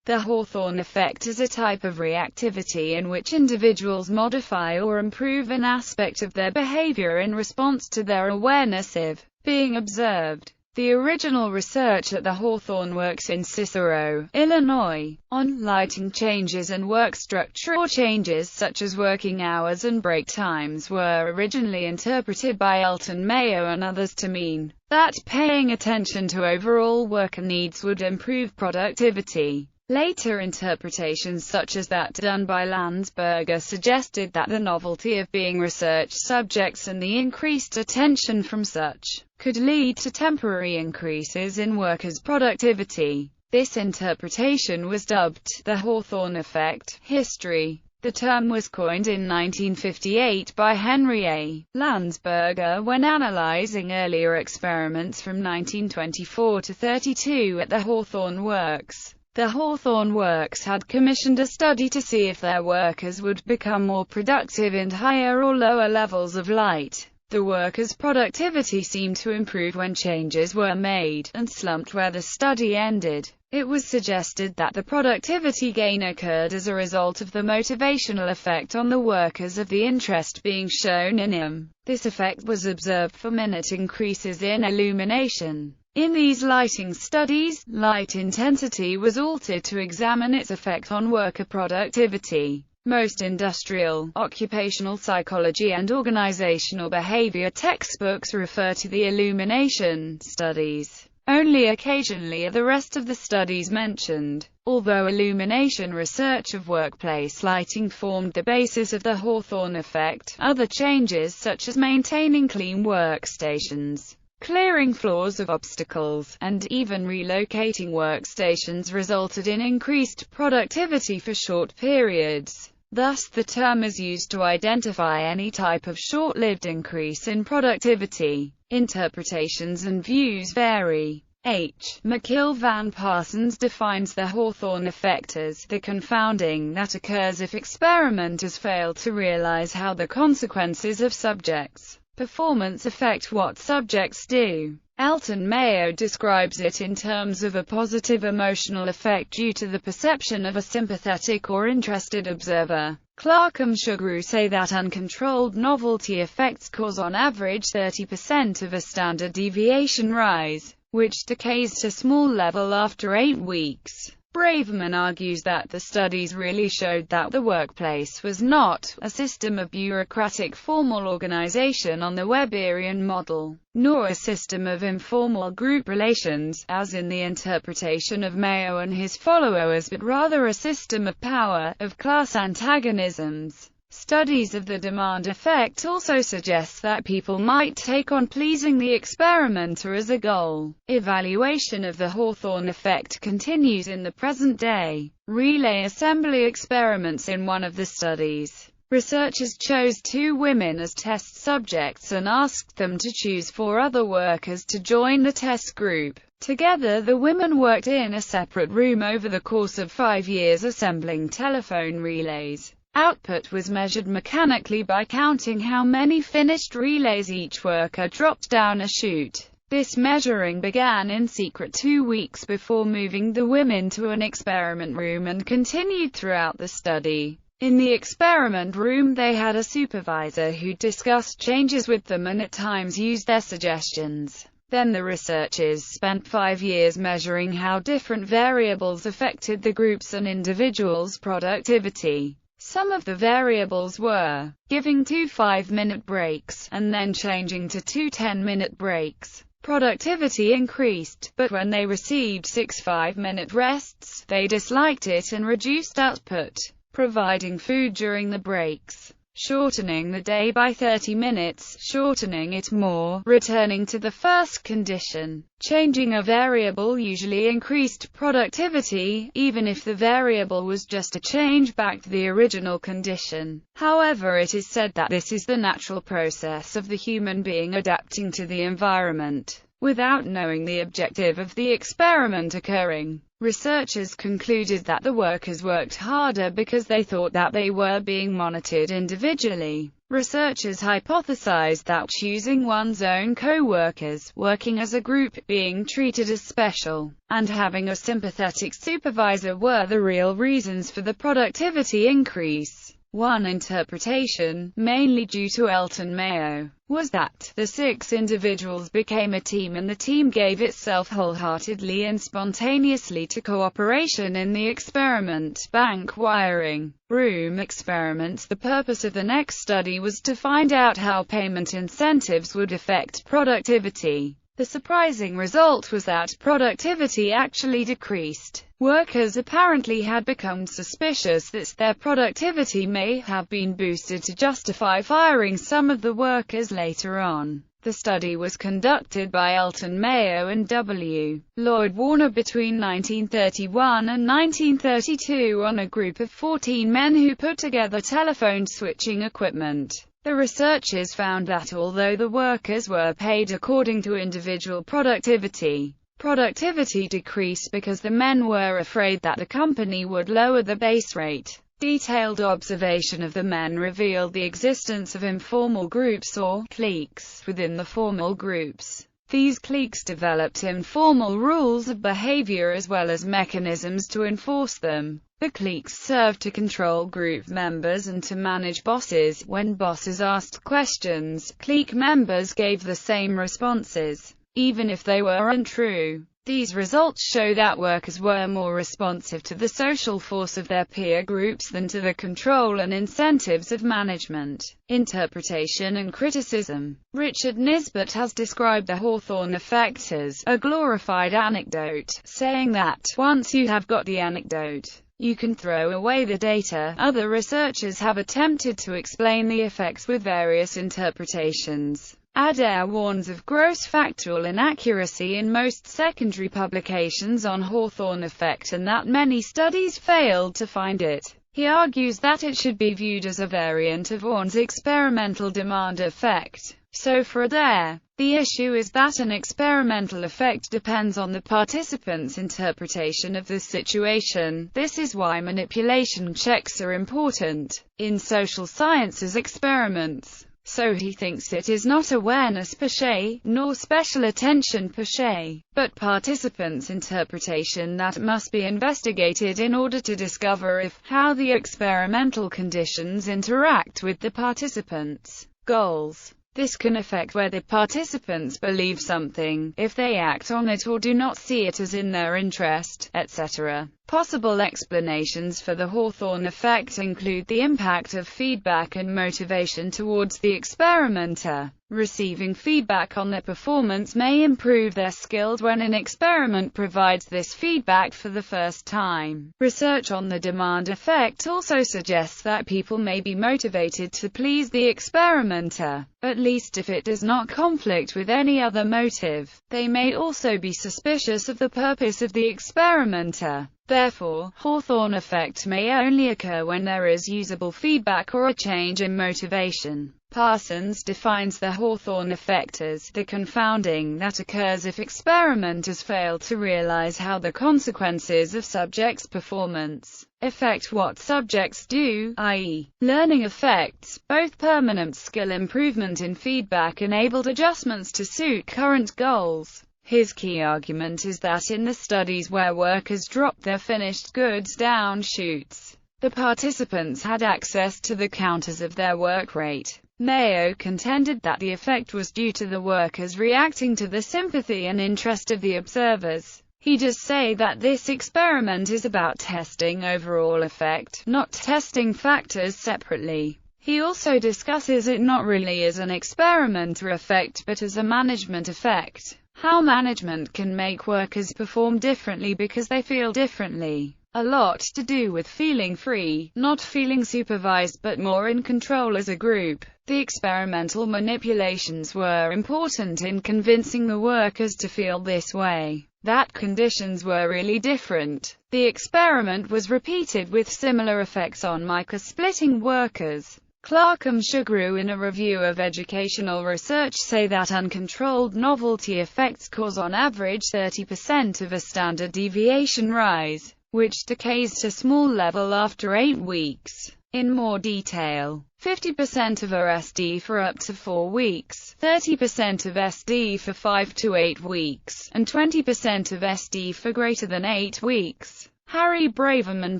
The Hawthorne effect is a type of reactivity in which individuals modify or improve an aspect of their behavior in response to their awareness of being observed. The original research at the Hawthorne Works in Cicero, Illinois, on lighting changes and work structure or changes such as working hours and break times were originally interpreted by Elton Mayo and others to mean that paying attention to overall worker needs would improve productivity. Later interpretations such as that done by Landsberger suggested that the novelty of being research subjects and the increased attention from such could lead to temporary increases in workers' productivity. This interpretation was dubbed the Hawthorne Effect. History. The term was coined in 1958 by Henry A. Landsberger when analyzing earlier experiments from 1924 to 32 at the Hawthorne Works. The Hawthorne Works had commissioned a study to see if their workers would become more productive in higher or lower levels of light. The workers' productivity seemed to improve when changes were made, and slumped where the study ended. It was suggested that the productivity gain occurred as a result of the motivational effect on the workers of the interest being shown in them. This effect was observed for minute increases in illumination. In these lighting studies, light intensity was altered to examine its effect on worker productivity. Most industrial, occupational psychology and organizational behavior textbooks refer to the illumination studies. Only occasionally are the rest of the studies mentioned. Although illumination research of workplace lighting formed the basis of the Hawthorne effect, other changes such as maintaining clean workstations, clearing floors of obstacles, and even relocating workstations resulted in increased productivity for short periods. Thus, the term is used to identify any type of short-lived increase in productivity. Interpretations and views vary. H. McKill Van Parsons defines the Hawthorne effect as the confounding that occurs if experimenters fail to realize how the consequences of subjects' performance affect what subjects do. Elton Mayo describes it in terms of a positive emotional effect due to the perception of a sympathetic or interested observer. Clark and Sugrue say that uncontrolled novelty effects cause on average 30% of a standard deviation rise, which decays to small level after 8 weeks. Braverman argues that the studies really showed that the workplace was not a system of bureaucratic formal organization on the Weberian model, nor a system of informal group relations, as in the interpretation of Mayo and his followers, but rather a system of power, of class antagonisms. Studies of the demand effect also suggest that people might take on pleasing the experimenter as a goal. Evaluation of the Hawthorne effect continues in the present day. Relay assembly experiments. In one of the studies, researchers chose 2 women as test subjects and asked them to choose 4 other workers to join the test group. Together the women worked in a separate room over the course of 5 years assembling telephone relays. Output was measured mechanically by counting how many finished relays each worker dropped down a chute. This measuring began in secret 2 weeks before moving the women to an experiment room and continued throughout the study. In the experiment room they had a supervisor who discussed changes with them and at times used their suggestions. Then the researchers spent 5 years measuring how different variables affected the group's and individuals' productivity. Some of the variables were giving 2 5-minute breaks, and then changing to 2 10-minute breaks. Productivity increased, but when they received 6 5-minute rests, they disliked it and reduced output. Providing food during the breaks, shortening the day by 30 minutes, shortening it more, returning to the first condition. Changing a variable usually increased productivity, even if the variable was just a change back to the original condition. However, it is said that this is the natural process of the human being adapting to the environment, without knowing the objective of the experiment occurring. Researchers concluded that the workers worked harder because they thought that they were being monitored individually. Researchers hypothesized that choosing one's own co-workers, working as a group, being treated as special, and having a sympathetic supervisor were the real reasons for the productivity increase. One interpretation, mainly due to Elton Mayo, was that the 6 individuals became a team and the team gave itself wholeheartedly and spontaneously to cooperation in the experiment. Bank wiring. Room experiments. The purpose of the next study was to find out how payment incentives would affect productivity. The surprising result was that productivity actually decreased. Workers apparently had become suspicious that their productivity may have been boosted to justify firing some of the workers later on. The study was conducted by Elton Mayo and W. Lloyd Warner between 1931 and 1932 on a group of 14 men who put together telephone switching equipment. The researchers found that although the workers were paid according to individual productivity, productivity decreased because the men were afraid that the company would lower the base rate. Detailed observation of the men revealed the existence of informal groups or cliques within the formal groups. These cliques developed informal rules of behavior as well as mechanisms to enforce them. The cliques served to control group members and to manage bosses. When bosses asked questions, clique members gave the same responses, even if they were untrue. These results show that workers were more responsive to the social force of their peer groups than to the control and incentives of management. Interpretation and criticism. Richard Nisbet has described the Hawthorne Effect as a glorified anecdote, saying that once you have got the anecdote, you can throw away the data. Other researchers have attempted to explain the effects with various interpretations. Adair warns of gross factual inaccuracy in most secondary publications on Hawthorne Effect and that many studies failed to find it. He argues that it should be viewed as a variant of Vaughan's experimental demand effect. So for Adair, the issue is that an experimental effect depends on the participants' interpretation of the situation. This is why manipulation checks are important in social sciences experiments. So he thinks it is not awareness per se, nor special attention per se, but participants' interpretation that must be investigated in order to discover how the experimental conditions interact with the participants' goals. This can affect whether participants believe something, if they act on it or do not see it as in their interest, etc. Possible explanations for the Hawthorne effect include the impact of feedback and motivation towards the experimenter. Receiving feedback on their performance may improve their skills when an experiment provides this feedback for the first time. Research on the demand effect also suggests that people may be motivated to please the experimenter, at least if it does not conflict with any other motive. They may also be suspicious of the purpose of the experimenter. Therefore, Hawthorne effect may only occur when there is usable feedback or a change in motivation. Parsons defines the Hawthorne effect as the confounding that occurs if experimenters fail to realize how the consequences of subjects' performance affect what subjects do, i.e., learning effects, both permanent skill improvement in feedback-enabled adjustments to suit current goals. His key argument is that in the studies where workers dropped their finished goods down chutes, the participants had access to the counters of their work rate. Mayo contended that the effect was due to the workers reacting to the sympathy and interest of the observers. He does say that this experiment is about testing overall effect, not testing factors separately. He also discusses it not really as an experimenter effect but as a management effect. How management can make workers perform differently because they feel differently. A lot to do with feeling free, not feeling supervised but more in control as a group. The experimental manipulations were important in convincing the workers to feel this way, that conditions were really different. The experiment was repeated with similar effects on mica-splitting workers. Clark and Sugrue in a review of educational research say that uncontrolled novelty effects cause on average 30% of a standard deviation rise, which decays to small level after 8 weeks. In more detail, 50% of SD for up to 4 weeks, 30% of SD for 5 to 8 weeks, and 20% of SD for greater than 8 weeks. Harry Braverman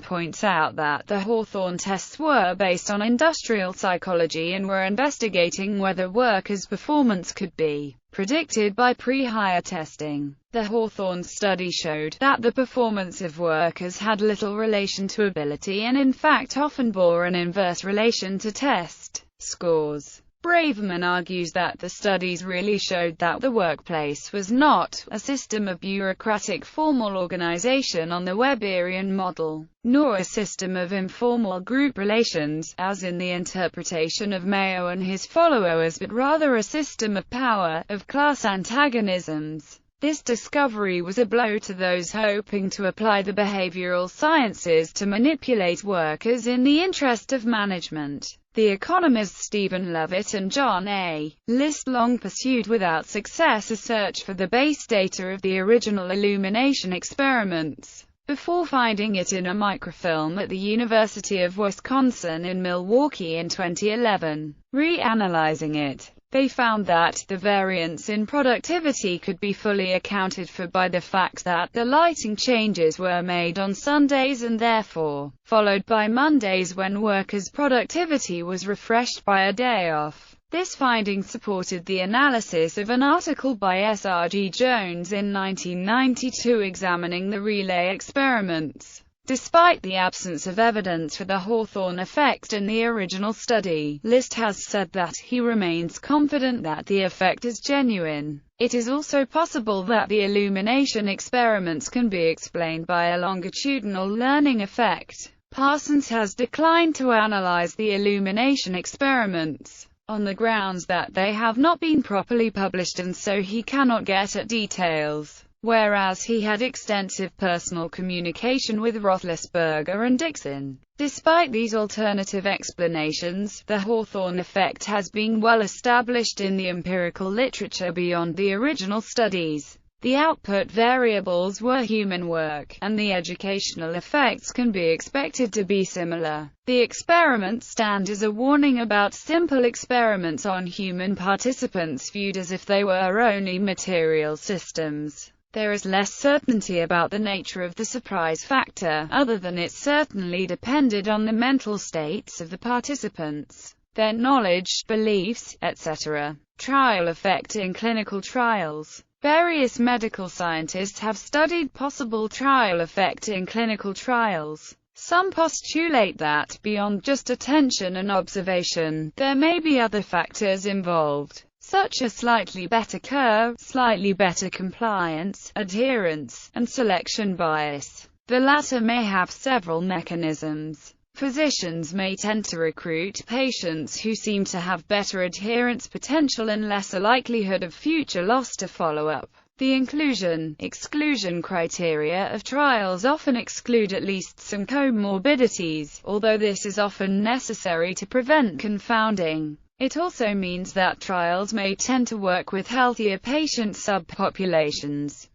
points out that the Hawthorne tests were based on industrial psychology and were investigating whether workers' performance could be predicted by pre-hire testing. The Hawthorne study showed that the performance of workers had little relation to ability and in fact often bore an inverse relation to test scores. Braverman argues that the studies really showed that the workplace was not a system of bureaucratic formal organization on the Weberian model, nor a system of informal group relations, as in the interpretation of Mayo and his followers, but rather a system of power, of class antagonisms. This discovery was a blow to those hoping to apply the behavioral sciences to manipulate workers in the interest of management. The economists Stephen Levitt and John A. List long pursued without success a search for the base data of the original illumination experiments, before finding it in a microfilm at the University of Wisconsin in Milwaukee in 2011. Reanalyzing it, they found that the variance in productivity could be fully accounted for by the fact that the lighting changes were made on Sundays and therefore followed by Mondays when workers' productivity was refreshed by a day off. This finding supported the analysis of an article by S.R.G. Jones in 1992 examining the relay experiments. Despite the absence of evidence for the Hawthorne effect in the original study, List has said that he remains confident that the effect is genuine. It is also possible that the illumination experiments can be explained by a longitudinal learning effect. Parsons has declined to analyze the illumination experiments, on the grounds that they have not been properly published and so he cannot get at details. Whereas he had extensive personal communication with Roethlisberger and Dixon. Despite these alternative explanations, the Hawthorne effect has been well established in the empirical literature beyond the original studies. The output variables were human work, and the educational effects can be expected to be similar. The experiments stand as a warning about simple experiments on human participants viewed as if they were only material systems. There is less certainty about the nature of the surprise factor, other than it certainly depended on the mental states of the participants, their knowledge, beliefs, etc. Trial effect in clinical trials. Various medical scientists have studied possible trial effect in clinical trials. Some postulate that, beyond just attention and observation, there may be other factors involved, such as slightly better curve, slightly better compliance, adherence, and selection bias. The latter may have several mechanisms. Physicians may tend to recruit patients who seem to have better adherence potential and lesser likelihood of future loss to follow-up. The inclusion-exclusion criteria of trials often exclude at least some comorbidities, although this is often necessary to prevent confounding. It also means that trials may tend to work with healthier patient subpopulations.